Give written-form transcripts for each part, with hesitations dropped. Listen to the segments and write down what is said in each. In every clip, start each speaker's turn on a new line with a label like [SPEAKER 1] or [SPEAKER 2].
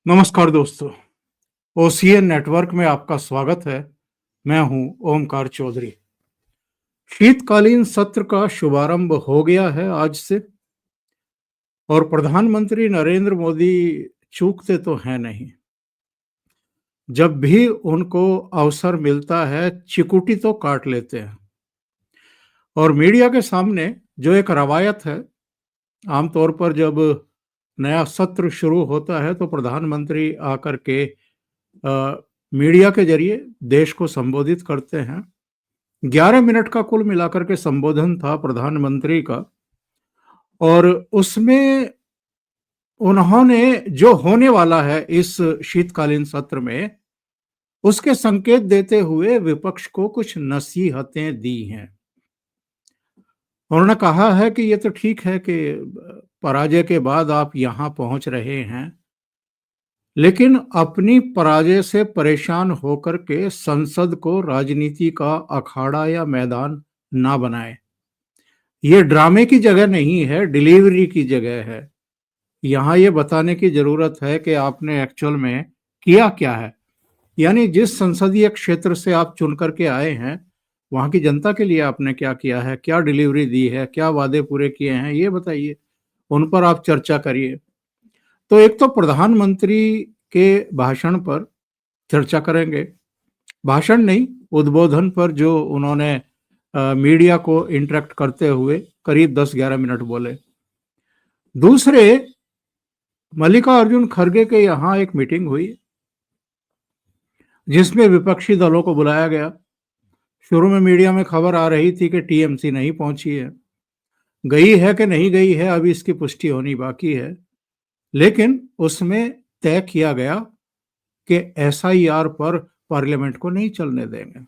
[SPEAKER 1] नमस्कार दोस्तों, OCN network में आपका स्वागत है। मैं हूं ओमकार चौधरी। शीतकालीन सत्र का शुभारंभ हो गया है आज से और प्रधानमंत्री नरेंद्र मोदी चूकते तो हैं नहीं। जब भी उनको अवसर मिलता है, चिकुटी तो काट लेते हैं और मीडिया के सामने जो एक रवायत है, आमतौर पर जब नया सत्र शुरू होता है तो प्रधानमंत्री आकर के मीडिया के जरिए देश को संबोधित करते हैं। 11 मिनट का कुल मिलाकर के संबोधन था प्रधानमंत्री का और उसमें उन्होंने जो होने वाला है इस शीतकालीन सत्र में, उसके संकेत देते हुए विपक्ष को कुछ नसीहतें दी हैं। उन्होंने कहा है कि ये तो ठीक है कि पराजय के बाद आप यहाँ पहुंच रहे हैं, लेकिन अपनी पराजय से परेशान होकर के संसद को राजनीति का अखाड़ा या मैदान ना बनाएं। ये ड्रामे की जगह नहीं है, डिलीवरी की जगह है। यहाँ ये बताने की जरूरत है कि आपने एक्चुअल में किया क्या है। यानी जिस संसदीय क्षेत्र से आप चुन करके आए हैं, वहाँ की जनता के लिए आपने क्या किया है, क्या डिलीवरी दी है, क्या वादे पूरे किए हैं, ये बताइए। उन पर आप चर्चा करिए। तो एक तो प्रधानमंत्री के भाषण पर चर्चा करेंगे। भाषण नहीं, उद्बोधन पर जो उन्होंने मीडिया को इंटरेक्ट करते हुए करीब 10-11 मिनट बोले। दूसरे, मल्लिकार्जुन खड़गे के यहाँ एक मीटिंग हुई जिसमें विपक्षी दलों को बुलाया गया। शुरू में मीडिया में खबर आ रही थी कि टीएमसी नहीं पहुंची है, गई है कि नहीं गई है अभी इसकी पुष्टि होनी बाकी है, लेकिन उसमें तय किया गया कि एसआईआर पर पार्लियामेंट को नहीं चलने देंगे।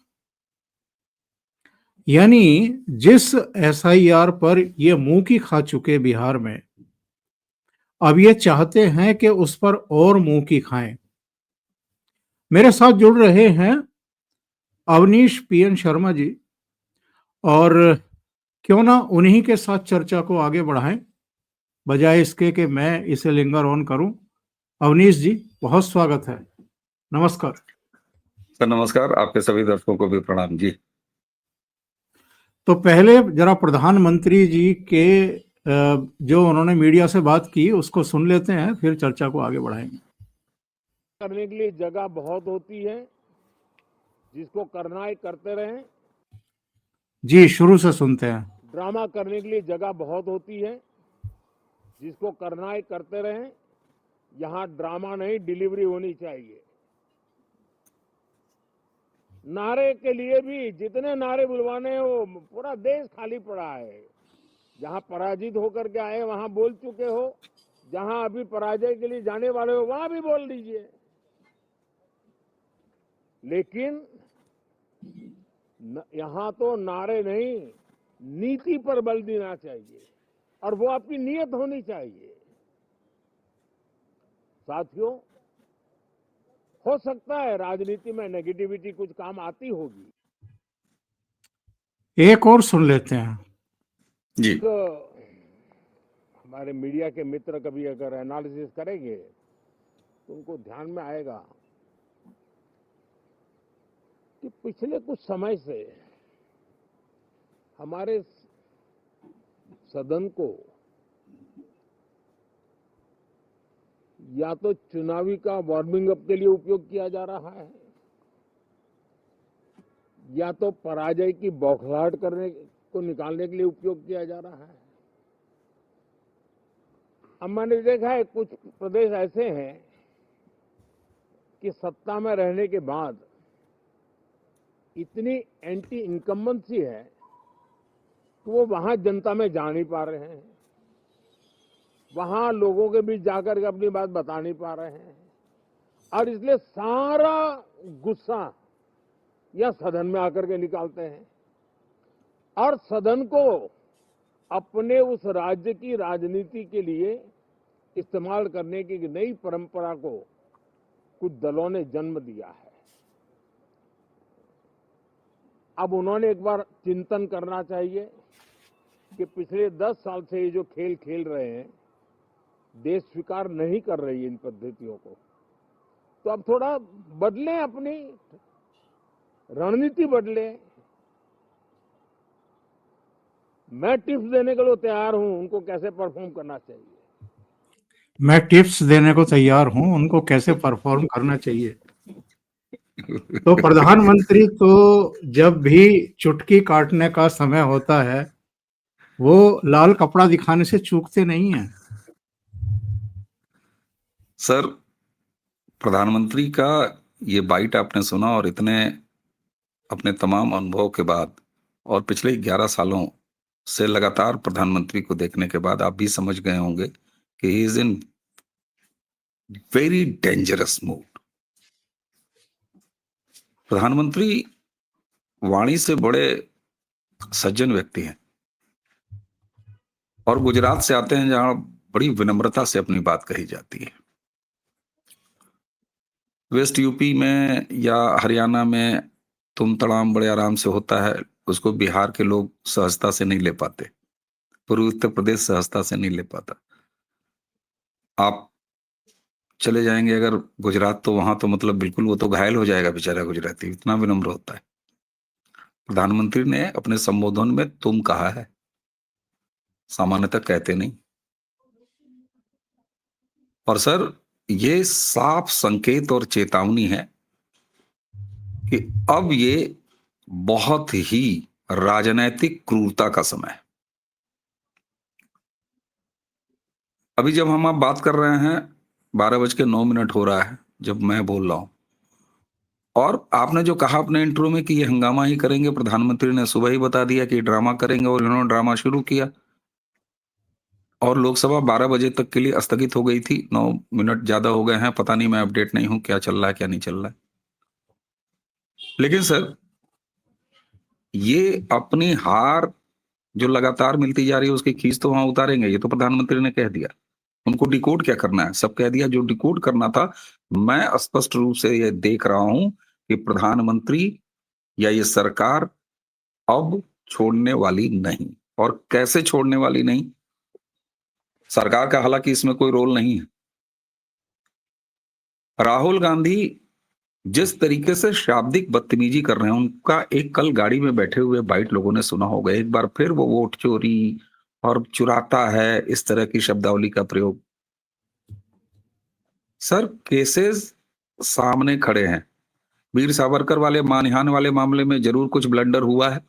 [SPEAKER 1] यानी जिस एसआईआर पर ये मुंह की खा चुके बिहार में, अब ये चाहते हैं कि उस पर और मुंह की खाएं। मेरे साथ जुड़ रहे हैं अवनीश पीएन शर्मा जी, और क्यों ना उन्हीं के साथ चर्चा को आगे बढ़ाएं, बजाय इसके कि मैं इसे लिंगर ऑन करूं। अवनीश जी, बहुत स्वागत है। नमस्कार
[SPEAKER 2] सर। नमस्कार, आपके सभी दर्शकों को भी प्रणाम जी।
[SPEAKER 1] तो पहले जरा प्रधानमंत्री जी के जो उन्होंने मीडिया से बात की उसको सुन लेते हैं, फिर चर्चा को आगे बढ़ाएंगे।
[SPEAKER 3] करने के लिए जगह बहुत होती है, जिसको करना है करते रहें।
[SPEAKER 1] जी, शुरू से सुनते हैं।
[SPEAKER 3] ड्रामा करने के लिए जगह बहुत होती है, जिसको करना है करते रहें। यहाँ ड्रामा नहीं, डिलीवरी होनी चाहिए। नारे के लिए भी जितने नारे बुलवाने हैं, वो पूरा देश खाली पड़ा है। जहाँ पराजित होकर के आए वहां बोल चुके हो, जहां अभी पराजय के लिए जाने वाले हो वहां भी बोल दीजिए, लेकिन यहाँ तो नारे नहीं, नीति पर बल देना चाहिए और वो आपकी नीयत होनी चाहिए। साथियों, हो सकता है राजनीति में नेगेटिविटी कुछ काम आती होगी।
[SPEAKER 1] एक और सुन लेते हैं
[SPEAKER 2] जी।
[SPEAKER 3] तो हमारे मीडिया के मित्र कभी अगर एनालिसिस करेंगे तो उनको ध्यान में आएगा कि पिछले कुछ समय से हमारे सदन को या तो चुनावी का वार्मिंग अप के लिए उपयोग किया जा रहा है, या तो पराजय की बौखलाहट करने को निकालने के लिए उपयोग किया जा रहा है। अब मैंने देखा है कुछ प्रदेश ऐसे हैं कि सत्ता में रहने के बाद इतनी एंटी इनकम्बेंसी है कि वो वहां जनता में जा नहीं पा रहे हैं, वहां लोगों के बीच जाकर के अपनी बात बता नहीं पा रहे हैं, और इसलिए सारा गुस्सा या सदन में आकर के निकालते हैं और सदन को अपने उस राज्य की राजनीति के लिए इस्तेमाल करने की नई परंपरा को कुछ दलों ने जन्म दिया है। अब उन्होंने एक बार चिंतन करना चाहिए कि पिछले 10 साल से ये जो खेल खेल रहे हैं, देश स्वीकार नहीं कर रही है इन पद्धतियों को। तो अब थोड़ा बदलें, अपनी रणनीति बदले। मैं टिप्स देने के लिए तैयार हूं, उनको कैसे परफॉर्म करना चाहिए।
[SPEAKER 1] मैं टिप्स देने को तैयार हूं, उनको कैसे परफॉर्म करना चाहिए। तो प्रधानमंत्री तो जब भी चुटकी काटने का समय होता है, वो लाल कपड़ा दिखाने से चूकते नहीं हैं।
[SPEAKER 2] सर, प्रधानमंत्री का ये बाइट आपने सुना और इतने अपने तमाम अनुभव के बाद और पिछले 11 सालों से लगातार प्रधानमंत्री को देखने के बाद आप भी समझ गए होंगे कि he is in very dangerous mood. प्रधानमंत्री वाणी से बड़े सज्जन व्यक्ति हैं और गुजरात से आते हैं जहां बड़ी विनम्रता से अपनी बात कही जाती है। वेस्ट यूपी में या हरियाणा में तुम तड़ाम बड़े आराम से होता है, उसको बिहार के लोग सहजता से नहीं ले पाते, पूर्वी उत्तर प्रदेश सहजता से नहीं ले पाता। आप चले जाएंगे अगर गुजरात, तो वहां तो मतलब बिल्कुल वो तो घायल हो जाएगा बेचारा गुजराती, इतना विनम्र होता है। प्रधानमंत्री ने अपने संबोधन में तुम कहा है, सामान्यतः कहते नहीं। और सर, ये साफ संकेत और चेतावनी है कि अब ये बहुत ही राजनैतिक क्रूरता का समय है। अभी जब हम आप बात कर रहे हैं 12:09 हो रहा है जब मैं बोल रहा हूं, और आपने जो कहा अपने इंट्रो में कि ये हंगामा ही करेंगे, प्रधानमंत्री ने सुबह ही बता दिया कि ड्रामा करेंगे और इन्होंने ड्रामा शुरू किया और लोकसभा 12 बजे तक के लिए स्थगित हो गई थी। 9 मिनट ज्यादा हो गए हैं, पता नहीं, मैं अपडेट नहीं हूं क्या चल रहा है क्या नहीं चल रहा है। लेकिन सर, ये अपनी हार जो लगातार मिलती जा रही है उसकी खींच तो वहां उतारेंगे, ये तो प्रधानमंत्री ने कह दिया। उनको डिकोड क्या करना है, सब कह दिया। जो डिकोड करना था, मैं स्पष्ट रूप से ये देख रहा हूं कि प्रधानमंत्री या ये सरकार अब छोड़ने वाली नहीं। और कैसे छोड़ने वाली नहीं, सरकार का हालांकि इसमें कोई रोल नहीं है। राहुल गांधी जिस तरीके से शाब्दिक बदतमीजी कर रहे हैं, उनका एक कल गाड़ी में बैठे हुए बाइट लोगों ने सुना होगा, एक बार फिर वो वोट चोरी और चुराता है, इस तरह की शब्दावली का प्रयोग। सर, केसेस सामने खड़े हैं। वीर सावरकर वाले मानहानि वाले मामले में जरूर कुछ ब्लंडर हुआ है।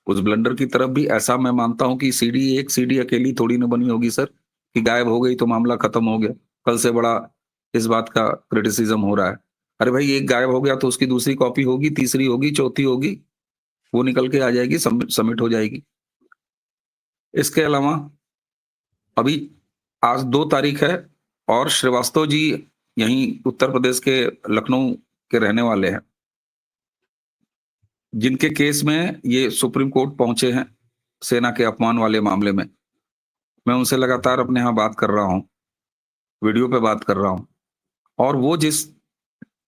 [SPEAKER 2] उस ब्लंडर की तरफ भी ऐसा मैं मानता हूं कि एक सीडी अकेली थोड़ी ना बनी होगी सर, कि गायब हो गई तो मामला खत्म हो गया। कल से बड़ा इस बात का क्रिटिसिज्म हो रहा है, अरे भाई एक गायब हो गया तो उसकी दूसरी कॉपी होगी, तीसरी होगी, चौथी होगी, वो निकल के आ जाएगी, सबमिट हो जाएगी। इसके अलावा अभी आज 2 तारीख है और श्रीवास्तव जी यहीं उत्तर प्रदेश के लखनऊ के रहने वाले हैं, जिनके केस में ये सुप्रीम कोर्ट पहुंचे हैं सेना के अपमान वाले मामले में। मैं उनसे लगातार अपने यहाँ बात कर रहा हूं, वीडियो पे बात कर रहा हूं, और वो जिस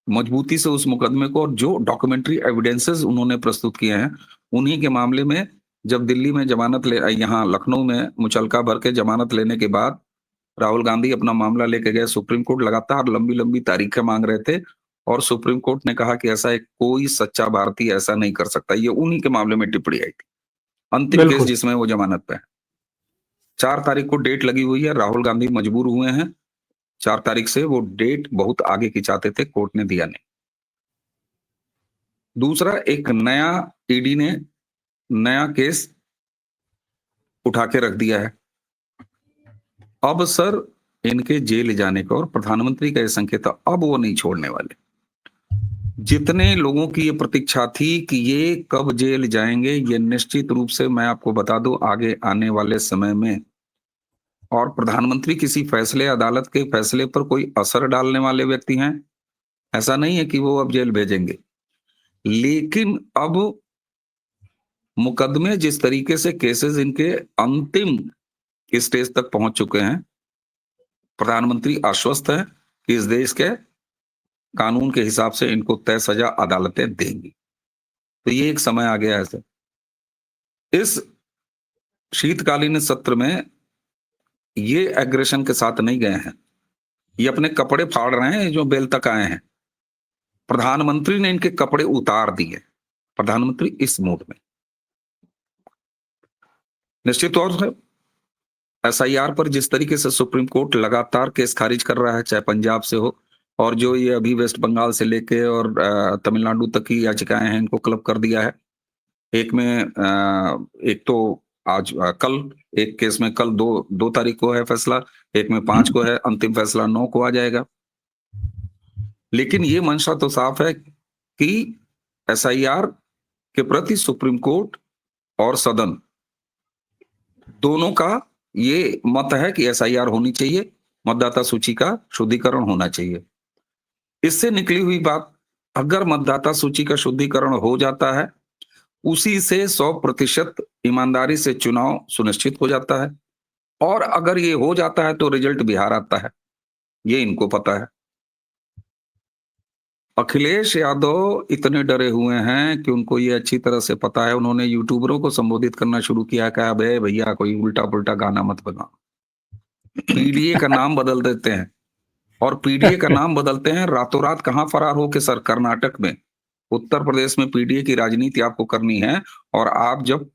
[SPEAKER 2] मजबूती से उस मुकदमे को और जो डॉक्यूमेंट्री एविडेंसेस उन्होंने प्रस्तुत किए हैं, उन्हीं के मामले में जब दिल्ली में जमानत ले, यहाँ लखनऊ में मुचलका भर के जमानत लेने के बाद राहुल गांधी अपना मामला लेके गए सुप्रीम कोर्ट। लगातार लंबी लंबी तारीखें मांग रहे थे और सुप्रीम कोर्ट ने कहा कि ऐसा एक कोई सच्चा भारतीय ऐसा नहीं कर सकता। ये उन्हीं के मामले में टिप्पणी आई थी, अंतिम केस
[SPEAKER 1] बिल्कुल।
[SPEAKER 2] जिसमें वो जमानत पे है। 4 तारीख को डेट लगी हुई है, राहुल गांधी मजबूर हुए हैं। 4 तारीख से वो डेट बहुत आगे की चाहते थे, कोर्ट ने दिया नहीं। दूसरा, एक नया ईडी ने नया केस उठा के रख दिया है। अब सर, इनके जेल जाने का और प्रधानमंत्री का यह संकेत, अब वो नहीं छोड़ने वाले। जितने लोगों की ये प्रतीक्षा थी कि ये कब जेल जाएंगे, ये निश्चित रूप से मैं आपको बता दूं आगे आने वाले समय में, और प्रधानमंत्री किसी फैसले, अदालत के फैसले पर कोई असर डालने वाले व्यक्ति हैं, ऐसा नहीं है कि वो अब जेल भेजेंगे। लेकिन अब मुकदमे जिस तरीके से केसेस इनके अंतिम स्टेज तक पहुंच चुके हैं, प्रधानमंत्री आश्वस्त है कि इस देश के कानून के हिसाब से इनको तय सजा अदालतें देंगी। तो ये एक समय आ गया है सर। इस शीतकालीन सत्र में ये एग्रेशन के साथ नहीं गए हैं, ये अपने कपड़े फाड़ रहे हैं जो बेल तक आए हैं। प्रधानमंत्री ने इनके कपड़े उतार दिए। प्रधानमंत्री इस मूड में। निश्चित तौर से एसआईआर पर जिस तरीके से सुप्रीम कोर्ट लगातार केस खारिज कर रहा है, चाहे पंजाब से हो, और जो ये अभी वेस्ट बंगाल से लेके और तमिलनाडु तक की याचिकाएं हैं, इनको क्लब कर दिया है। एक में एक तो आज कल एक केस में कल 2 तारीख को है फैसला, एक में 5 को है, अंतिम फैसला 9 को आ जाएगा। लेकिन ये मंशा तो साफ है कि एसआईआर के प्रति सुप्रीम कोर्ट और सदन दोनों का ये मत है कि एसआईआर होनी चाहिए, मतदाता सूची का शुद्धिकरण होना चाहिए। इससे निकली हुई बात, अगर मतदाता सूची का शुद्धिकरण हो जाता है, उसी से 100% ईमानदारी से चुनाव सुनिश्चित हो जाता है, और अगर ये हो जाता है तो रिजल्ट बिहार आता है, ये इनको पता है। अखिलेश यादव इतने डरे हुए हैं कि उनको ये अच्छी तरह से पता है। उन्होंने यूट्यूबरों को संबोधित करना शुरू किया, कहा बे भैया कोई उल्टा पुल्टा गाना मत बना, पीडीए का नाम बदल देते हैं, और पीडीए का नाम बदलते हैं रातों रात। कहां फरार हो के सर? कर्नाटक में। उत्तर प्रदेश में पीडीए की राजनीति आपको करनी है, और आप जब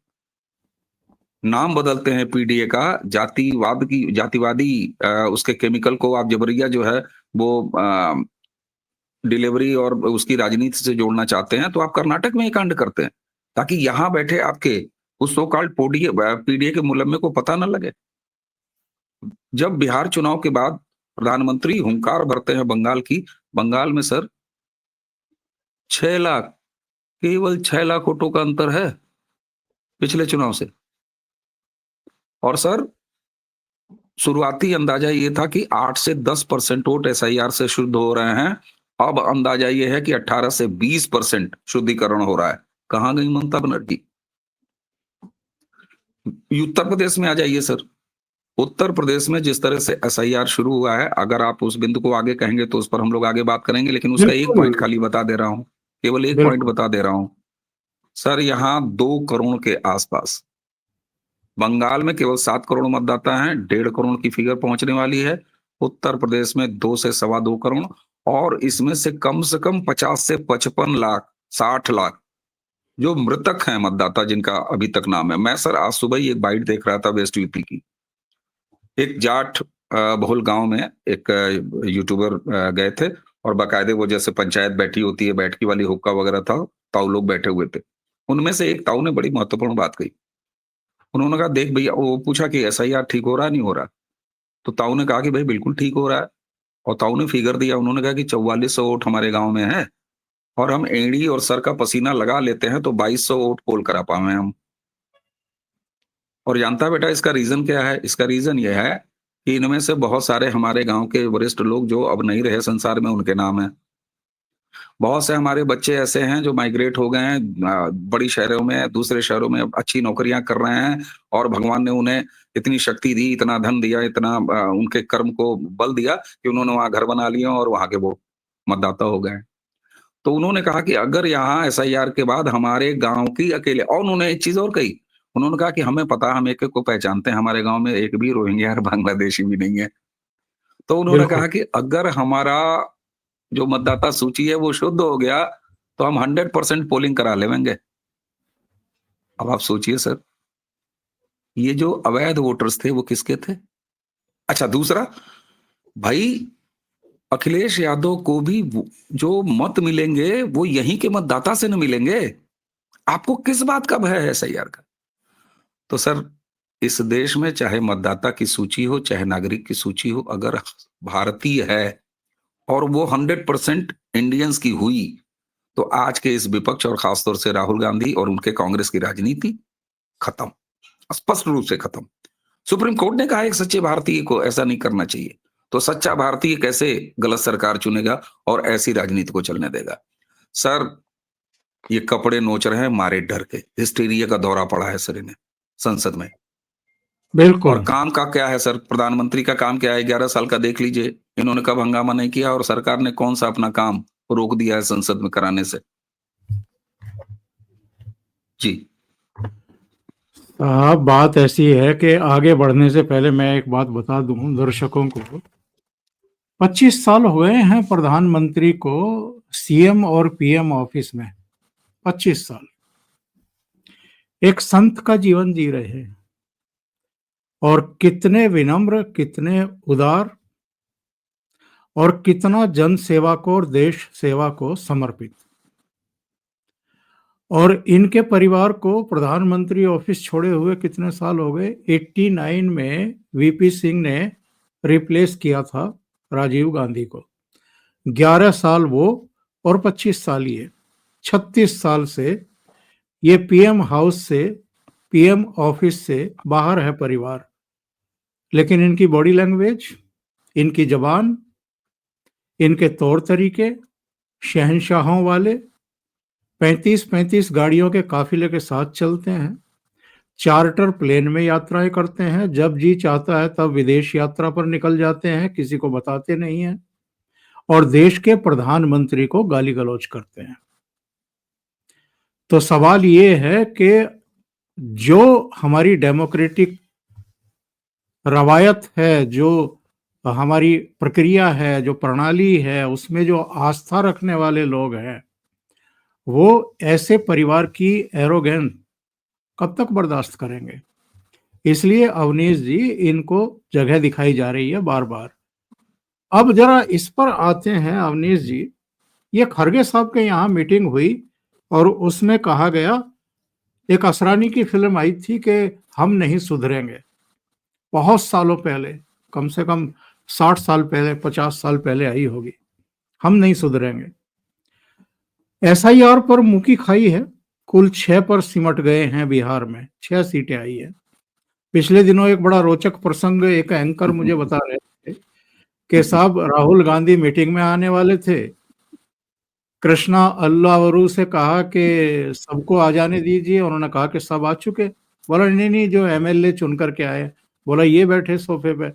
[SPEAKER 2] नाम बदलते हैं पीडीए का, जातिवादी उसके केमिकल को आप जबरिया जो है वो डिलीवरी और उसकी राजनीति से जोड़ना चाहते हैं, तो आप कर्नाटक में ही कांड करते हैं, ताकि यहां बैठे आपके उस सो कॉल्ड पीडीए के मुलम्मे को पता न लगे। जब बिहार चुनाव के बाद प्रधानमंत्री हुंकार भरते हैं बंगाल में सर 6 लाख, केवल 6 लाख वोटों का अंतर है पिछले चुनाव से। और सर शुरुआती अंदाजा ये था कि 8 से 10% वोट एसआईआर से शुद्ध हो रहे हैं। अब अंदाजा ये है कि 18 से 20% शुद्धिकरण हो रहा है। कहां गई ममता बनर्जी? उत्तर प्रदेश में आ जाइए सर। उत्तर प्रदेश में जिस तरह से एसआईआर शुरू हुआ है, अगर आप उस बिंदु को आगे कहेंगे तो उस पर हम लोग आगे बात करेंगे, लेकिन उसका एक पॉइंट खाली बता दे रहा हूं, केवल एक पॉइंट बता दे रहा हूं सर। यहां 2 करोड़ के आसपास, बंगाल में केवल 7 करोड़ मतदाता हैं, 1.5 करोड़ की फिगर पहुंचने वाली है। उत्तर प्रदेश में 2 से 2.25 करोड़, और इसमें से कम 50 से 55 लाख 60 लाख जो मृतक हैं मतदाता, जिनका अभी तक नाम है। मैं सर आज सुबह ही एक बाइट देख रहा था वेस्ट यूपी की। एक जाट बहुल गांव में एक यूट्यूबर गए थे, और बाकायदे वो जैसे पंचायत बैठी होती है, बैठकी वाली हुक्का वगैरह था, ताऊ लोग बैठे हुए थे। उनमें से एक ताऊ ने बड़ी महत्वपूर्ण बात कही। उन्होंने कहा देख भैया, वो पूछा कि एसआईआर ठीक हो रहा नहीं हो रहा? तो ताऊ ने कहा कि भाई बिल्कुल ठीक हो रहा है। और ताऊ ने फिगर दिया, उन्होंने कहा कि 4400 वोट हमारे गांव में है, और हम एड़ी और सर का पसीना लगा लेते हैं तो 2200 वोट पोल करा पाए हम। और जानता है बेटा इसका रीजन क्या है? इसका रीजन यह है कि इनमें से बहुत सारे हमारे गांव के वरिष्ठ लोग जो अब नहीं रहे संसार में, उनके नाम है। बहुत से हमारे बच्चे ऐसे हैं जो माइग्रेट हो गए हैं बड़ी शहरों में, दूसरे शहरों में अच्छी नौकरियां कर रहे हैं, और भगवान ने उन्हें इतनी शक्ति दी, इतना धन दिया, इतना उनके कर्म को बल दिया कि उन्होंने वहां घर बना लिया और वहां के वो मतदाता हो गए। तो उन्होंने कहा कि अगर यहाँ एसआईआर के बाद हमारे गांव की अकेले, और उन्होंने एक चीज और कही, उन्होंने कहा कि हमें पता, हम एक एक को पहचानते हैं, हमारे गांव में एक भी रोहिंग्या और बांग्लादेशी भी नहीं है। तो उन्होंने कहा कि अगर हमारा जो मतदाता सूची है वो शुद्ध हो गया तो हम 100% पोलिंग करा लेंगे। अब आप सोचिए सर, ये जो अवैध वोटर्स थे वो किसके थे? अच्छा, दूसरा भाई, अखिलेश यादव को भी जो मत मिलेंगे वो यहीं के मतदाता से न मिलेंगे। आपको किस बात का भय है एसआईआर का? तो सर इस देश में चाहे मतदाता की सूची हो, चाहे नागरिक की सूची हो, अगर भारतीय है और वो 100% इंडियंस की हुई, तो आज के इस विपक्ष और खासतौर से राहुल गांधी और उनके कांग्रेस की राजनीति खत्म, स्पष्ट रूप से खत्म। सुप्रीम कोर्ट ने कहा एक सच्चे भारतीय को ऐसा नहीं करना चाहिए, तो सच्चा भारतीय कैसे गलत सरकार चुनेगा और ऐसी राजनीति को चलने देगा? सर ये कपड़े नोच रहे हैं मारे डर के, हिस्टीरिया का दौरा पड़ा है सर इन्हें संसद में।
[SPEAKER 1] बिल्कुल।
[SPEAKER 2] और काम का क्या है सर? प्रधानमंत्री का काम क्या है? 11 साल का देख लीजिए, इन्होंने कब हंगामा नहीं किया, और सरकार ने कौन सा अपना काम रोक दिया है संसद में कराने से? जी
[SPEAKER 1] साहब बात ऐसी है कि आगे बढ़ने से पहले मैं एक बात बता दूं दर्शकों को। 25 साल हो गए हैं प्रधानमंत्री को सीएम और पीएम ऑफिस में। 25 साल एक संत का जीवन जी रहे हैं, और कितने विनम्र, कितने उदार, और कितना जन सेवा को और देश सेवा को समर्पित। और इनके परिवार को प्रधानमंत्री ऑफिस छोड़े हुए कितने साल हो गए। 89 में वीपी सिंह ने रिप्लेस किया था राजीव गांधी को। 11 साल वो और 25 साल ये, 36 साल से ये पीएम हाउस से, पीएम ऑफिस से बाहर है परिवार। लेकिन इनकी बॉडी लैंग्वेज, इनकी जबान, इनके तौर तरीके शहंशाहों वाले। 35 गाड़ियों के काफिले के साथ चलते हैं, चार्टर प्लेन में यात्राएं करते हैं, जब जी चाहता है तब विदेश यात्रा पर निकल जाते हैं, किसी को बताते नहीं हैं, और देश के प्रधानमंत्री को गाली गलौज करते हैं। तो सवाल ये है कि जो हमारी डेमोक्रेटिक रवायत है, जो हमारी प्रक्रिया है, जो प्रणाली है, उसमें जो आस्था रखने वाले लोग हैं, वो ऐसे परिवार की एरोगेंस कब तक बर्दाश्त करेंगे। इसलिए अवनीश जी, इनको जगह दिखाई जा रही है बार बार। अब जरा इस पर आते हैं अवनीश जी, ये खरगे साहब के यहाँ मीटिंग हुई और उसमें कहा गया, एक असरानी की फिल्म आई थी कि हम नहीं सुधरेंगे, बहुत सालों पहले, कम से कम 60 साल पहले, 50 साल पहले आई होगी, हम नहीं सुधरेंगे। एसआईआर पर मुकी खाई है, कुल 6 पर सिमट गए हैं बिहार में, 6 सीटें आई है। पिछले दिनों एक बड़ा रोचक प्रसंग एक एंकर मुझे बता रहे थे कि साहब राहुल गांधी मीटिंग में आने वाले थे, कृष्णा अल्लावरू से कहा कि सबको आ जाने दीजिए, उन्होंने कहा कि सब आ चुके। बोला नहीं नहीं, जो एमएलए चुन करके आए। बोला ये बैठे सोफे पे,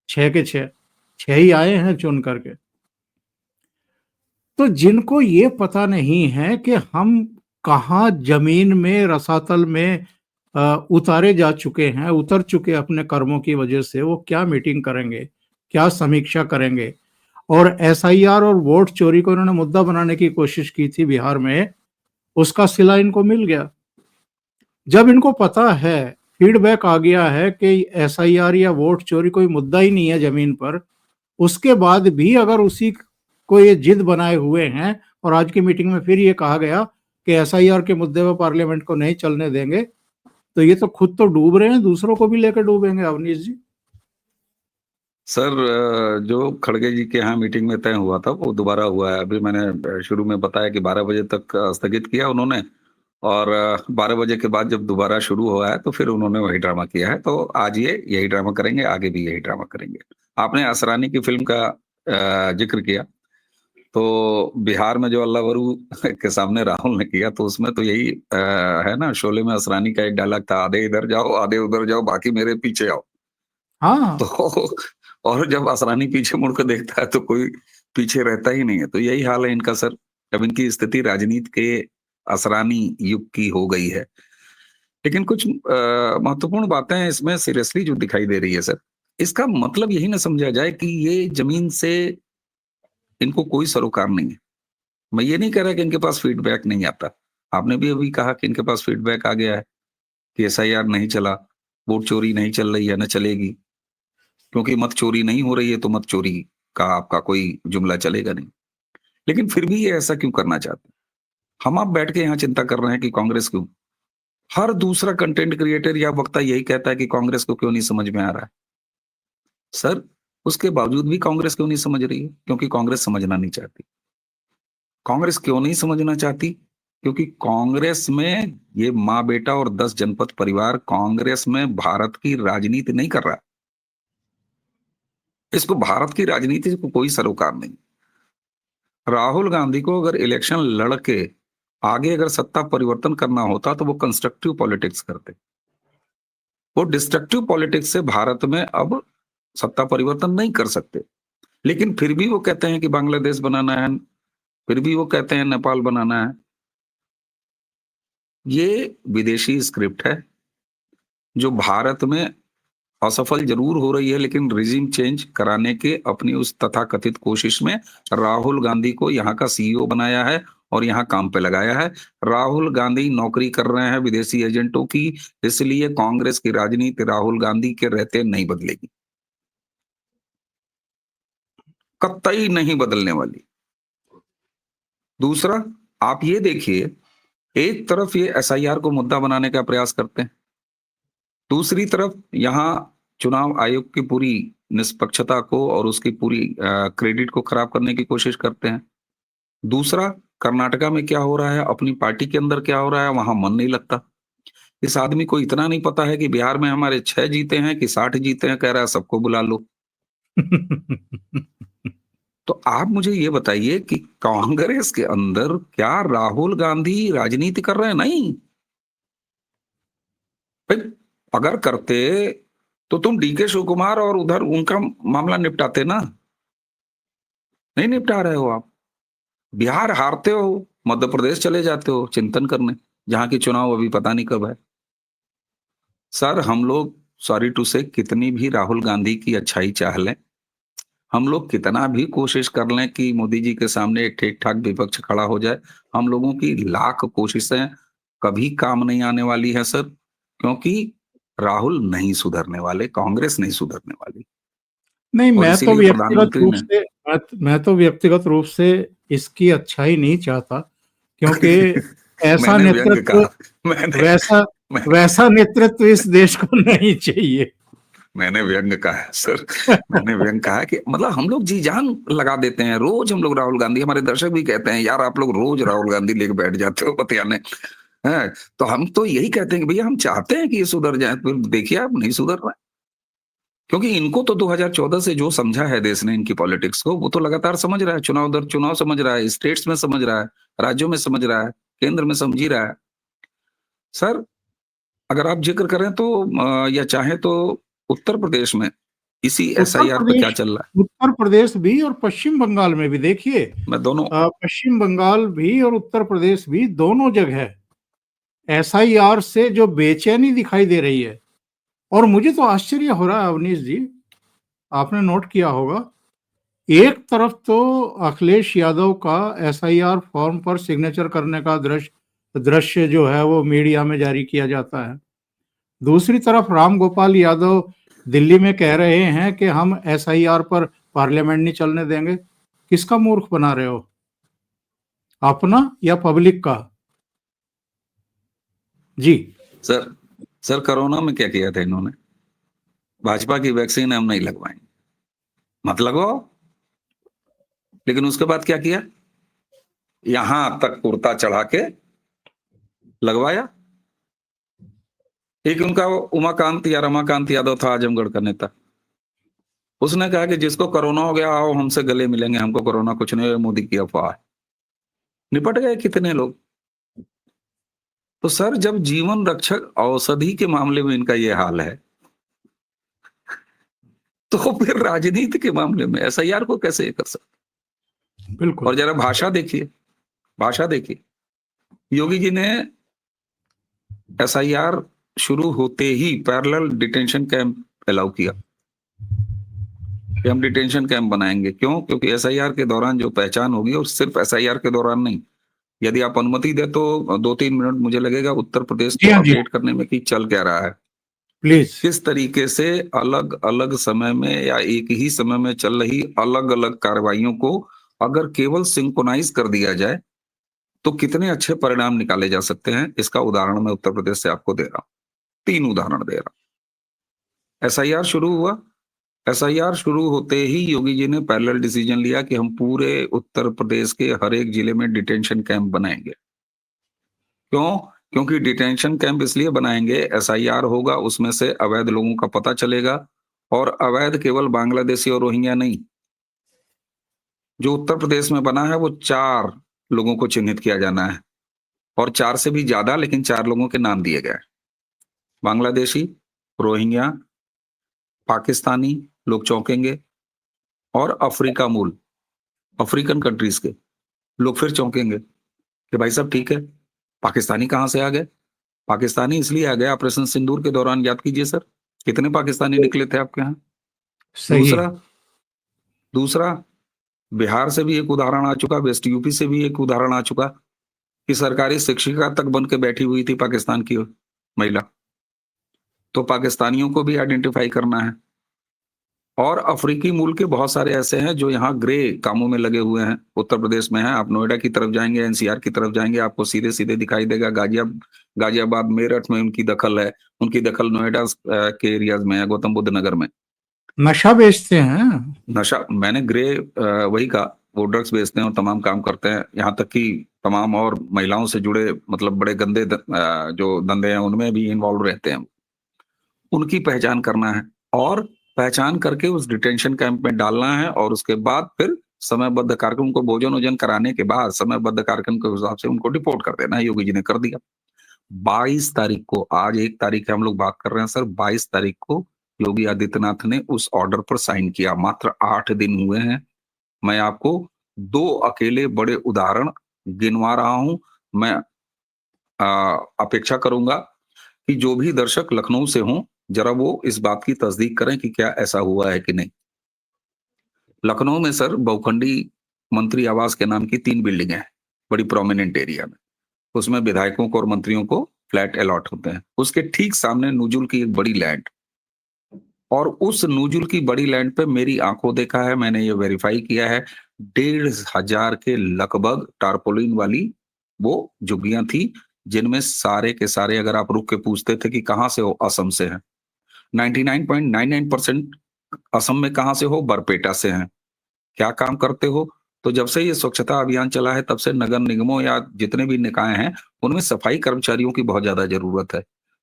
[SPEAKER 1] 6 के 6 ही आए हैं चुन करके। तो जिनको ये पता नहीं है कि हम कहाँ जमीन में, रसातल में उतारे जा चुके हैं, उतर चुके अपने कर्मों की वजह से, वो क्या मीटिंग करेंगे, क्या समीक्षा करेंगे। और एसआईआर और वोट चोरी को इन्होंने मुद्दा बनाने की कोशिश की थी बिहार में, उसका सिला इनको मिल गया। जब इनको पता है, फीडबैक आ गया है कि एसआईआर या वोट चोरी कोई मुद्दा ही नहीं है जमीन पर, उसके बाद भी अगर उसी को ये जिद बनाए हुए हैं, और आज की मीटिंग में फिर ये कहा गया कि एसआईआर के मुद्दे पर पार्लियामेंट को नहीं चलने देंगे, तो ये तो खुद तो डूब रहे हैं, दूसरों को भी लेकर डूबेंगे अवनीश जी।
[SPEAKER 2] सर, जो खड़गे जी के यहाँ मीटिंग में तय हुआ था वो दोबारा हुआ है। अभी मैंने शुरू में बताया कि 12 बजे तक स्थगित किया उन्होंने, और 12 बजे के बाद जब दोबारा शुरू हुआ है तो फिर उन्होंने वही ड्रामा किया है। तो आज ये यही ड्रामा करेंगे, आगे भी यही ड्रामा करेंगे। आपने असरानी की फिल्म का जिक्र किया, तो बिहार में जो अल्लावरू के सामने राहुल ने किया, तो उसमें तो यही है ना, शोले में असरानी का एक डायलॉग था, आधे इधर जाओ आधे उधर जाओ, बाकी मेरे पीछे आओ।
[SPEAKER 1] हाँ,
[SPEAKER 2] तो और जब असरानी पीछे मुड़ कर देखता है तो कोई पीछे रहता ही नहीं है। तो यही हाल है इनका सर। अब इनकी स्थिति राजनीति के असरानी युग की हो गई है। लेकिन कुछ महत्वपूर्ण बातें इसमें सीरियसली जो दिखाई दे रही है सर, इसका मतलब यही ना समझा जाए कि ये जमीन से इनको कोई सरोकार नहीं है। मैं ये नहीं कह रहा कि इनके पास फीडबैक नहीं आता। आपने भी अभी कहा कि इनके पास फीडबैक आ गया है कि एसआईआर नहीं चला, वोट चोरी नहीं चल रही है, न चलेगी, क्योंकि मत चोरी नहीं हो रही है तो मत चोरी का आपका कोई जुमला चलेगा नहीं। लेकिन फिर भी ये ऐसा क्यों करना चाहते हैं? हम आप बैठ के यहाँ चिंता कर रहे हैं कि कांग्रेस क्यों। हर दूसरा कंटेंट क्रिएटर या वक्ता यही कहता है कि कांग्रेस को क्यों नहीं समझ में आ रहा है। सर, उसके बावजूद भी कांग्रेस क्यों नहीं समझ रही है? क्योंकि कांग्रेस समझना नहीं चाहती। कांग्रेस क्यों नहीं समझना चाहती? क्योंकि कांग्रेस में ये माँ बेटा और 10 जनपद परिवार कांग्रेस में भारत की राजनीति नहीं कर रहा। इसको भारत की राजनीति को कोई सरोकार नहीं। राहुल गांधी को अगर इलेक्शन लड़के आगे अगर सत्ता परिवर्तन करना होता तो वो कंस्ट्रक्टिव पॉलिटिक्स करते। वो डिस्ट्रक्टिव पॉलिटिक्स से भारत में अब सत्ता परिवर्तन नहीं कर सकते। लेकिन फिर भी वो कहते हैं कि बांग्लादेश बनाना है, फिर भी वो कहते हैं नेपाल बनाना है। ये विदेशी स्क्रिप्ट है जो भारत में असफल जरूर हो रही है, लेकिन रिजिम चेंज कराने के अपनी उस तथाकथित कोशिश में राहुल गांधी को यहाँ का सीईओ बनाया है और यहाँ काम पे लगाया है। राहुल गांधी नौकरी कर रहे हैं विदेशी एजेंटों की, इसलिए कांग्रेस की राजनीति राहुल गांधी के रहते नहीं बदलेगी, कतई नहीं बदलने वाली। दूसरा, आप ये देखिए, एक तरफ ये एसआईआर को मुद्दा बनाने का प्रयास करते हैं, दूसरी तरफ यहाँ चुनाव आयोग की पूरी निष्पक्षता को और उसकी पूरी क्रेडिट को खराब करने की कोशिश करते हैं। दूसरा, कर्नाटका में क्या हो रहा है, अपनी पार्टी के अंदर क्या हो रहा है, वहां मन नहीं लगता। इस आदमी को इतना नहीं पता है कि बिहार में हमारे 6 जीते हैं कि 60 जीते हैं, कह रहा है सबको बुला लो। तो आप मुझे ये बताइए कि कांग्रेस के अंदर क्या राहुल गांधी राजनीति कर रहे हैं? नहीं भाई, अगर करते तो तुम डीके शिव कुमार और उधर उनका मामला निपटाते ना, नहीं निपटा रहे हो आप। बिहार हारते हो, मध्य प्रदेश चले जाते हो चिंतन करने, जहां की चुनाव अभी पता नहीं कब है। सर, हम लोग सॉरी टू से कितनी भी राहुल गांधी की अच्छाई चाह लें, हम लोग कितना भी कोशिश कर लें कि मोदी जी के सामने एक ठीक ठाक विपक्ष खड़ा हो जाए, हम लोगों की लाख कोशिशें कभी काम नहीं आने वाली है सर, क्योंकि राहुल नहीं सुधरने वाले, कांग्रेस नहीं सुधरने वाली।
[SPEAKER 1] नहीं,
[SPEAKER 2] और इसीलिए प्रधानमंत्री ने
[SPEAKER 1] मैं तो व्यक्तिगत रूप से इसकी अच्छाई नहीं चाहता, क्योंकि ऐसा
[SPEAKER 2] मैंने व्यंग
[SPEAKER 1] नेतृत्व,
[SPEAKER 2] कहा,
[SPEAKER 1] वैसा नेतृत्व इस देश को नहीं चाहिए।
[SPEAKER 2] मैंने व्यंग कहा है सर, मैंने व्यंग कहा कि मतलब हम लोग जी जान लगा देते हैं, रोज हम लोग राहुल गांधी, हमारे दर्शक भी कहते हैं यार आप लोग रोज राहुल गांधी लेके बैठ जाते हो बतियाने हैं, तो हम तो यही कहते हैं कि भैया हम चाहते हैं कि ये सुधर जाए, फिर देखिए आप नहीं सुधर रहा है। क्योंकि इनको तो 2014 से जो समझा है देश ने इनकी पॉलिटिक्स को, वो तो लगातार समझ रहा है, चुनाव दर चुनाव समझ रहा है, स्टेट्स में समझ रहा है, राज्यों में समझ रहा है, केंद्र में समझ ही रहा है। सर, अगर आप जिक्र करें तो या चाहे तो उत्तर प्रदेश में इसी एसआईआर पे क्या चल रहा है?
[SPEAKER 1] उत्तर प्रदेश भी और पश्चिम बंगाल में भी देखिए,
[SPEAKER 2] मैं दोनों
[SPEAKER 1] पश्चिम बंगाल भी और उत्तर प्रदेश भी, दोनों जगह एसआईआर से जो बेचैनी दिखाई दे रही है। और मुझे तो आश्चर्य हो रहा है अवनीश जी, आपने नोट किया होगा, एक तरफ तो अखिलेश यादव का एसआईआर फॉर्म पर सिग्नेचर करने का दृश्य जो है वो मीडिया में जारी किया जाता है, दूसरी तरफ राम गोपाल यादव दिल्ली में कह रहे हैं कि हम एसआईआर पर पार्लियामेंट नहीं चलने देंगे। किसका मूर्ख बना रहे हो, अपना या पब्लिक का? जी
[SPEAKER 2] सर कोरोना में क्या किया था इन्होंने? भाजपा की वैक्सीन हम नहीं लगवाएंगे, मत लगवाओ। लेकिन उसके बाद क्या किया? यहां तक कुर्ता चढ़ा के लगवाया। एक उनका उमाकांत या रमाकांत यादव था, आजमगढ़ का नेता, उसने कहा कि जिसको कोरोना हो गया आओ हमसे गले मिलेंगे, हमको कोरोना कुछ नहीं, मोदी की अफवाह है। निपट गए कितने लोग। तो सर, जब जीवन रक्षक औषधि के मामले में इनका ये हाल है, तो फिर राजनीति के मामले में एसआईआर को कैसे कर सकते?
[SPEAKER 1] बिल्कुल।
[SPEAKER 2] और जरा भाषा देखिए, योगी जी ने एसआईआर शुरू होते ही पैरेलल डिटेंशन कैंप अलाउ किया कि हम डिटेंशन कैंप बनाएंगे। क्यों? क्योंकि एसआईआर के दौरान जो पहचान होगी, और सिर्फ एसआईआर के दौरान नहीं, यदि आप अनुमति दे तो 2-3 मिनट मुझे लगेगा उत्तर प्रदेश को अपडेट करने में कि चल क्या रहा है,
[SPEAKER 1] प्लीज।
[SPEAKER 2] किस तरीके से अलग अलग समय में या एक ही समय में चल रही अलग अलग कार्रवाइयों को अगर केवल सिंक्रोनाइज कर दिया जाए तो कितने अच्छे परिणाम निकाले जा सकते हैं। इसका उदाहरण मैं उत्तर प्रदेश से आपको दे रहा हूं, 3 उदाहरण दे रहा हूं। एसआईआर शुरू हुआ, एसआईआर शुरू होते ही योगी जी ने पैरेलल डिसीजन लिया कि हम पूरे उत्तर प्रदेश के हर एक जिले में डिटेंशन कैंप बनाएंगे। क्यों? क्योंकि डिटेंशन कैंप इसलिए बनाएंगे, एसआईआर होगा, उसमें से अवैध लोगों का पता चलेगा, और अवैध केवल बांग्लादेशी और रोहिंग्या नहीं, जो उत्तर प्रदेश में बना है वो 4 लोगों को चिन्हित किया जाना है, और 4 से भी ज्यादा, लेकिन 4 लोगों के नाम दिए गए। बांग्लादेशी, रोहिंग्या, पाकिस्तानी लोग चौंकेंगे, और अफ्रीका मूल अफ्रीकन कंट्रीज के लोग फिर चौंकेंगे कि भाई साहब ठीक है, पाकिस्तानी कहां से आ गए? पाकिस्तानी इसलिए आ गए ऑपरेशन सिंदूर के दौरान, याद कीजिए सर, कितने पाकिस्तानी निकले थे आपके यहाँ?
[SPEAKER 1] सही।
[SPEAKER 2] दूसरा बिहार से भी एक उदाहरण आ चुका, वेस्ट यूपी से भी एक उदाहरण आ चुका कि सरकारी शिक्षिका तक बन के बैठी हुई थी पाकिस्तान की महिला। तो पाकिस्तानियों को भी आइडेंटिफाई करना है। और अफ्रीकी मूल के बहुत सारे ऐसे हैं जो यहाँ ग्रे कामों में लगे हुए हैं। उत्तर प्रदेश में है, आप नोएडा की तरफ जाएंगे, एनसीआर की तरफ जाएंगे, आपको सीधे सीधे दिखाई देगा गाजियाबाद मेरठ में उनकी दखल है। उनकी दखल नोएडा के एरियाज में है, गौतम बुद्ध नगर में।
[SPEAKER 1] नशा बेचते हैं।
[SPEAKER 2] नशा, मैंने ग्रे वही कहा, वो ड्रग्स बेचते हैं और तमाम काम करते हैं। यहाँ तक कि तमाम और महिलाओं से जुड़े मतलब बड़े गंदे जो धंधे हैं उनमें भी इन्वॉल्व रहते हैं। उनकी पहचान करना है और पहचान करके उस डिटेंशन कैंप में डालना है और उसके बाद फिर समयबद्ध कार्यक्रम को भोजन वोजन कराने के बाद समयबद्ध कार्यक्रम के हिसाब से उनको डिपोर्ट कर देना है। योगी जी ने कर दिया। 22 तारीख को, आज 1 तारीख है, हम लोग बात कर रहे हैं सर, 22 तारीख को योगी आदित्यनाथ ने उस ऑर्डर पर साइन किया। मात्र 8 दिन हुए हैं। मैं आपको 2 अकेले बड़े उदाहरण गिनवा रहा हूं। मैं अपेक्षा करूंगा कि जो भी दर्शक लखनऊ से हों, जरा वो इस बात की तस्दीक करें कि क्या ऐसा हुआ है कि नहीं। लखनऊ में सर बहुखंडी मंत्री आवास के नाम की 3 बिल्डिंगें हैं, बड़ी प्रोमिनेंट एरिया में। उसमें विधायकों को और मंत्रियों को फ्लैट अलॉट होते हैं। उसके ठीक सामने नूजुल की एक बड़ी लैंड, और उस नूजुल की बड़ी लैंड पे मेरी आंखों देखा है, मैंने ये वेरीफाई किया है, 1,500 के लगभग टारपोलिन वाली वो झुग्गियां थी, जिनमें सारे के सारे, अगर आप रुक के पूछते थे कि कहां से हो, असम से हैं। 99.99% असम में कहां से हो, बरपेटा से हैं। क्या काम करते हो? तो जब से ये स्वच्छता अभियान चला है तब से नगर निगमों या जितने भी निकाय हैं उनमें सफाई कर्मचारियों की बहुत ज्यादा जरूरत है।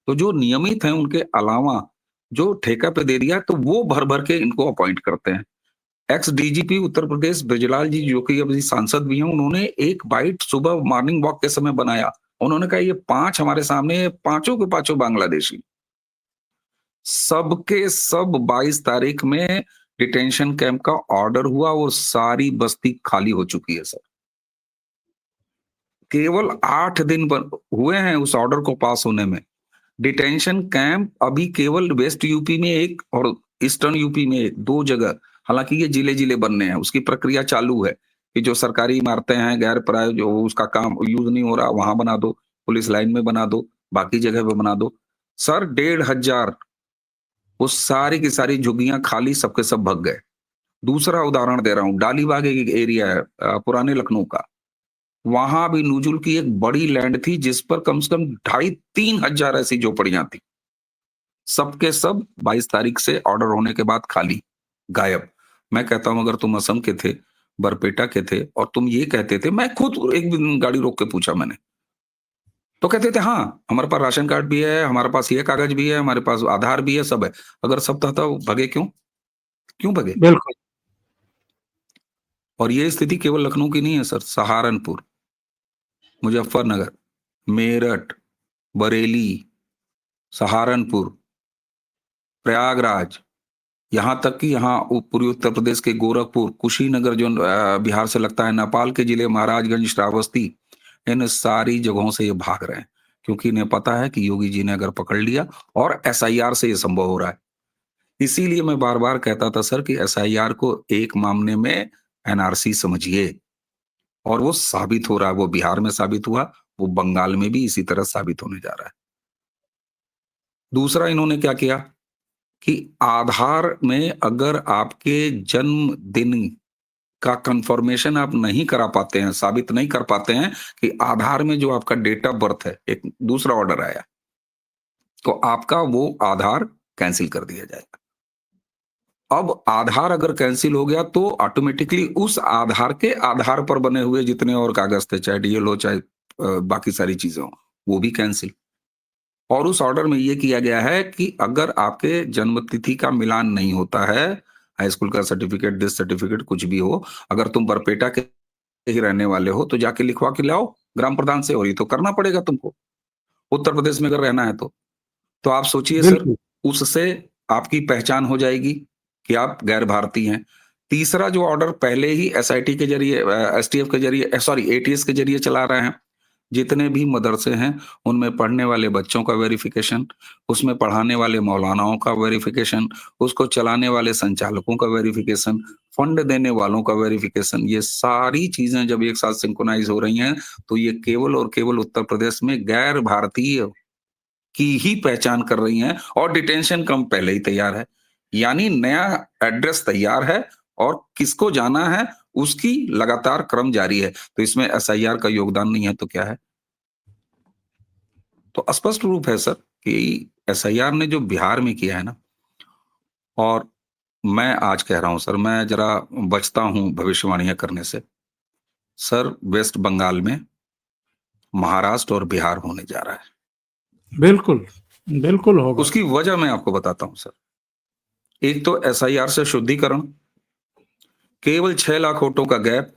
[SPEAKER 2] तो जो नियमित हैं उनके अलावा जो ठेका पे दे दिया तो वो भर भर के इनको अपॉइंट करते हैं। एक्स डीजीपी उत्तर प्रदेश ब्रजलाल जी, जो कि अभी सांसद भी हैं, उन्होंने एक बाइट सुबह मॉर्निंग वॉक के समय बनाया। उन्होंने कहा ये 5 हमारे सामने, पांचों के पांचों बांग्लादेशी, सबके सब 22 तारीख में डिटेंशन कैंप का ऑर्डर हुआ और सारी बस्ती खाली हो चुकी है सर। केवल 8 दिन हुए हैं उस ऑर्डर को पास होने में। डिटेंशन कैंप अभी केवल वेस्ट यूपी में एक और ईस्टर्न यूपी में एक, 2 जगह, हालांकि ये जिले जिले बनने हैं, उसकी प्रक्रिया चालू है कि जो सरकारी इमारतें हैं गैर प्राय जो उसका काम यूज नहीं हो रहा वहां बना दो, पुलिस लाइन में बना दो, बाकी जगह पे बना दो। सर 1,500 वो सारी की सारी झुग्गियां खाली, सबके सब भग गए। दूसरा उदाहरण दे रहा हूं, डालीबाग एक एरिया है पुराने लखनऊ का, वहां भी नूजुल की एक बड़ी लैंड थी जिस पर कम से कम 2,500-3 हजार ऐसी झोपड़ियां थी। सबके सब 22 तारीख से ऑर्डर होने के बाद खाली, गायब। मैं कहता हूं अगर तुम असम के थे, बरपेटा के थे और तुम ये कहते थे, मैं खुद एक दिन गाड़ी रोक के पूछा मैंने, तो कहते थे हाँ हमारे पास राशन कार्ड भी है, हमारे पास ये कागज भी है, हमारे पास आधार भी है, सब है। अगर सब था तो भगे क्यों? क्यों भगे?
[SPEAKER 1] बिल्कुल।
[SPEAKER 2] और ये स्थिति केवल लखनऊ की नहीं है सर, सहारनपुर, मुजफ्फरनगर, मेरठ, बरेली, सहारनपुर, प्रयागराज, यहां तक कि यहाँ पूर्वी उत्तर प्रदेश के गोरखपुर, कुशीनगर जो बिहार से लगता है, नेपाल के जिले महाराजगंज, श्रावस्ती, इन सारी जगहों से ये भाग रहे हैं क्योंकि इन्हें पता है कि योगी जी ने अगर पकड़ लिया, और एसआईआर से ये संभव हो रहा है। इसीलिए मैं बार बार कहता था सर कि एसआईआर को एक मामले में एनआरसी समझिए, और वो साबित हो रहा है। वो बिहार में साबित हुआ, वो बंगाल में भी इसी तरह साबित होने जा रहा है। दूसरा इन्होंने क्या किया कि आधार में अगर आपके जन्मदिन का कंफर्मेशन आप नहीं करा पाते हैं, साबित नहीं कर पाते हैं कि आधार में जो आपका डेट ऑफ बर्थ है, एक दूसरा ऑर्डर आया, तो आपका वो आधार कैंसिल कर दिया जाएगा। अब आधार अगर कैंसिल हो गया तो ऑटोमेटिकली उस आधार के आधार पर बने हुए जितने और कागज थे, चाहे डीएल हो चाहे बाकी सारी चीजें हो, वो भी कैंसिल। और उस ऑर्डर में ये किया गया है कि अगर आपके जन्म तिथि का मिलान नहीं होता है, हाई स्कूल का सर्टिफिकेट, दिस सर्टिफिकेट, कुछ भी हो, अगर तुम बरपेटा के ही रहने वाले हो तो जाके लिखवा के लाओ ग्राम प्रधान से, और ये तो करना पड़ेगा तुमको उत्तर प्रदेश में अगर रहना है तो आप सोचिए सर,
[SPEAKER 1] बिल्कुल।
[SPEAKER 2] उससे आपकी पहचान हो जाएगी कि आप गैर भारतीय हैं। तीसरा जो ऑर्डर पहले ही एसआईटी के जरिए, एसटीएफ के जरिए, सॉरी एटीएस के जरिए चला रहे हैं, जितने भी मदरसे हैं उनमें पढ़ने वाले बच्चों का वेरिफिकेशन, उसमें पढ़ाने वाले मौलानाओं का वेरिफिकेशन, उसको चलाने वाले संचालकों का वेरिफिकेशन, फंड देने वालों का वेरिफिकेशन, ये सारी चीजें जब एक साथ सिंक्रोनाइज हो रही हैं तो ये केवल और केवल उत्तर प्रदेश में गैर भारतीय की ही पहचान कर रही हैं और डिटेंशन क्रम पहले ही तैयार है। यानी नया एड्रेस तैयार है और किसको जाना है उसकी लगातार क्रम जारी है। तो इसमें एसआईआर का योगदान नहीं है तो क्या है? तो स्पष्ट रूप है सर कि एसआईआर ने जो बिहार में किया है ना, और मैं आज कह रहा हूं सर, मैं जरा बचता हूं भविष्यवाणियां करने से। सर वेस्ट बंगाल में महाराष्ट्र और बिहार होने जा रहा है।
[SPEAKER 1] बिल्कुल बिल्कुल होगा।
[SPEAKER 2] उसकी वजह मैं आपको बताता हूं सर। एक तो एसआईआर से शुद्धिकरण, केवल 6 लाख वोटों का गैप,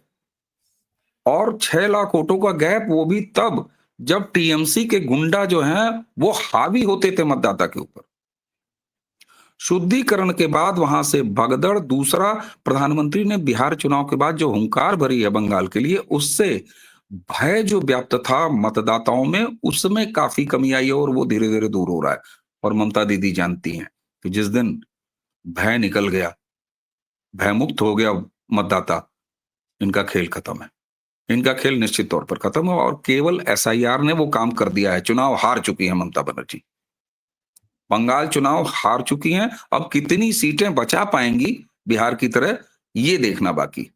[SPEAKER 2] और 6 लाख वोटों का गैप वो भी तब जब टीएमसी के गुंडा जो हैं वो हावी होते थे मतदाता के ऊपर। शुद्धिकरण के बाद वहां से भगदड़। दूसरा, प्रधानमंत्री ने बिहार चुनाव के बाद जो हुंकार भरी है बंगाल के लिए, उससे भय जो व्याप्त था मतदाताओं में उसमें काफी कमी आई है और वो धीरे धीरे दूर हो रहा है। और ममता दीदी जानती हैं कि जिस दिन भय निकल गया, भयमुक्त हो गया मतदाता, इनका खेल खत्म है। इनका खेल निश्चित तौर पर खत्म है और केवल एसआईआर ने वो काम कर दिया है। चुनाव हार चुकी है ममता बनर्जी, बंगाल चुनाव हार चुकी हैं। अब कितनी सीटें बचा पाएंगी बिहार की तरह, ये देखना बाकी।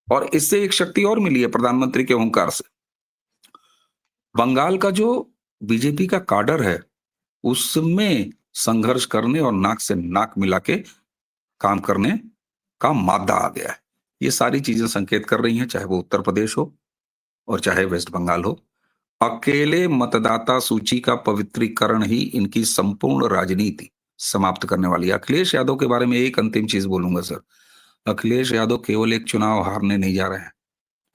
[SPEAKER 2] और इससे एक शक्ति और मिली है प्रधानमंत्री के हुंकार से। बंगाल का जो बीजेपी का काडर है उसमें संघर्ष करने और नाक से नाक मिला के काम करने का मादा आ गया है। ये सारी चीजें संकेत कर रही हैं, चाहे वो उत्तर प्रदेश हो और चाहे वेस्ट बंगाल हो। अकेले मतदाता सूची का पवित्रीकरण ही इनकी संपूर्ण राजनीति समाप्त करने वाली है। अखिलेश यादव के बारे में एक अंतिम चीज बोलूंगा सर। अखिलेश यादव केवल एक चुनाव हारने नहीं जा रहे हैं।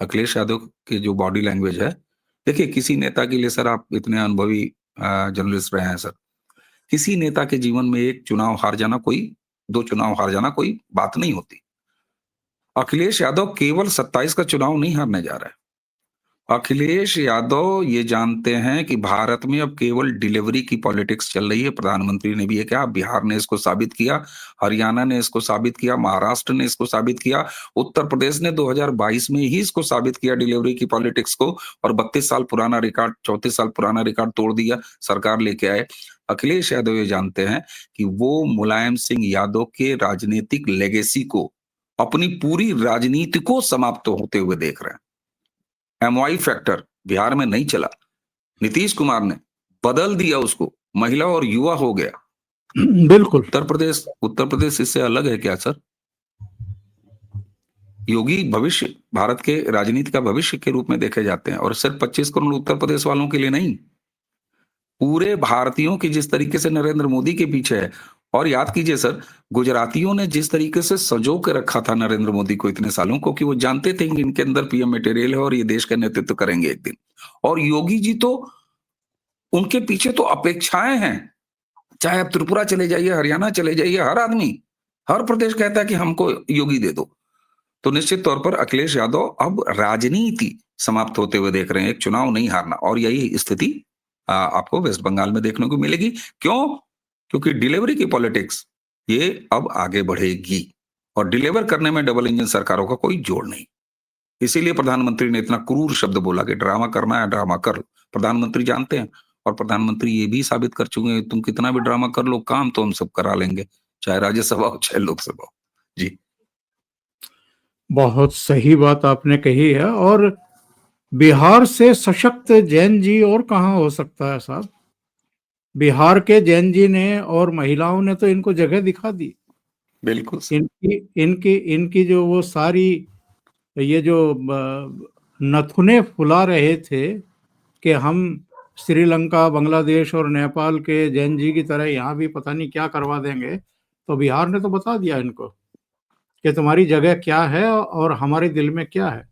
[SPEAKER 2] अखिलेश यादव की जो बॉडी लैंग्वेज है, देखिए किसी नेता के लिए सर, आप इतने अनुभवी जर्नलिस्ट रहे हैं सर, किसी नेता के जीवन में एक चुनाव हार जाना, कोई 2 चुनाव हार जाना कोई बात नहीं होती। अखिलेश यादव केवल 27 का चुनाव नहीं हारने जा रहा है। अखिलेश यादव ये जानते हैं कि भारत में अब केवल डिलीवरी की पॉलिटिक्स चल रही है। प्रधानमंत्री ने भी ये कहा, बिहार ने इसको साबित किया, हरियाणा ने इसको साबित किया, महाराष्ट्र ने इसको साबित किया, उत्तर प्रदेश ने 2022 में ही इसको साबित किया डिलीवरी की पॉलिटिक्स को, और 32 साल पुराना रिकॉर्ड, 34 साल पुराना रिकॉर्ड तोड़ दिया, सरकार लेके आए। अखिलेश यादव ये जानते हैं कि वो मुलायम सिंह यादव के राजनीतिक लेगेसी को, अपनी पूरी राजनीति को समाप्त होते हुए देख रहे हैं। एमवाई फैक्टर बिहार में नहीं चला, नीतीश कुमार ने बदल दिया उसको, महिला और युवा हो गया।
[SPEAKER 1] बिल्कुल।
[SPEAKER 2] उत्तर प्रदेश इससे अलग है क्या सर? योगी भविष्य, भारत के राजनीति का भविष्य के रूप में देखे जाते हैं, और सिर्फ 25 करोड़ उत्तर प्रदेश वालों के लिए नहीं, पूरे भारतीयों की जिस तरीके से नरेंद्र मोदी के पीछे है। और याद कीजिए सर, गुजरातियों ने जिस तरीके से सजो के रखा था नरेंद्र मोदी को इतने सालों को, कि वो जानते थे कि इनके अंदर पीएम मटेरियल है और ये देश का नेतृत्व करेंगे एक दिन। और योगी जी तो, उनके पीछे तो अपेक्षाएं हैं। चाहे आप त्रिपुरा चले जाइए, हरियाणा चले जाइए, हर आदमी, हर प्रदेश कहता है कि हमको योगी दे दो। तो निश्चित तौर पर अखिलेश यादव अब राजनीति समाप्त होते हुए देख रहे हैं, एक चुनाव नहीं हारना। और यही स्थिति आपको वेस्ट बंगाल में देखने को मिलेगी। क्यों? क्योंकि डिलीवरी की पॉलिटिक्स ये अब आगे बढ़ेगी, और डिलीवर करने में डबल इंजन सरकारों का कोई जोड़ नहीं। इसीलिए प्रधानमंत्री ने इतना क्रूर शब्द बोला कि ड्रामा करना है ड्रामा कर लो। प्रधानमंत्री जानते हैं, और प्रधानमंत्री ये भी साबित कर चुके हैं, तुम कितना भी ड्रामा कर लो, काम तो हम सब करा लेंगे, चाहे राज्यसभा हो चाहे लोकसभा हो। जी,
[SPEAKER 1] बहुत सही बात आपने कही है। और बिहार से सशक्त जैन जी और कहाँ हो सकता है साहब? बिहार के जैन जी ने और महिलाओं ने तो इनको जगह दिखा दी।
[SPEAKER 2] बिल्कुल।
[SPEAKER 1] इनकी इनकी इनकी जो वो सारी, ये जो नथुने फुला रहे थे कि हम श्रीलंका, बांग्लादेश और नेपाल के जैन जी की तरह यहाँ भी पता नहीं क्या करवा देंगे, तो बिहार ने तो बता दिया इनको कि तुम्हारी जगह क्या है और हमारे दिल में क्या है।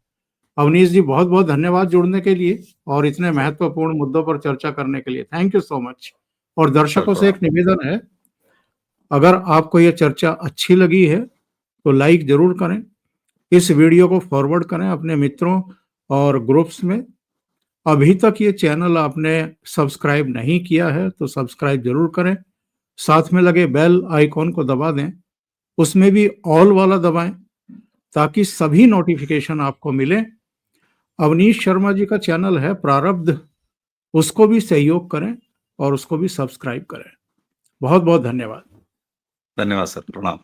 [SPEAKER 1] अवनीश जी, बहुत बहुत धन्यवाद जुड़ने के लिए और इतने महत्वपूर्ण मुद्दों पर चर्चा करने के लिए। Thank you so much. और दर्शकों से एक निवेदन है, अगर आपको ये चर्चा अच्छी लगी है तो लाइक जरूर करें, इस वीडियो को फॉरवर्ड करें अपने मित्रों और ग्रुप्स में, अभी तक ये चैनल आपने सब्सक्राइब नहीं किया है तो सब्सक्राइब जरूर करें, साथ में लगे बेल आइकॉन को दबा दें, उसमें भी ऑल वाला दबाएं ताकि सभी नोटिफिकेशन आपको मिले। अवनीश शर्मा जी का चैनल है प्रारब्ध, उसको भी सहयोग करें और उसको भी सब्सक्राइब करें। बहुत बहुत धन्यवाद।
[SPEAKER 2] धन्यवाद सर, प्रणाम।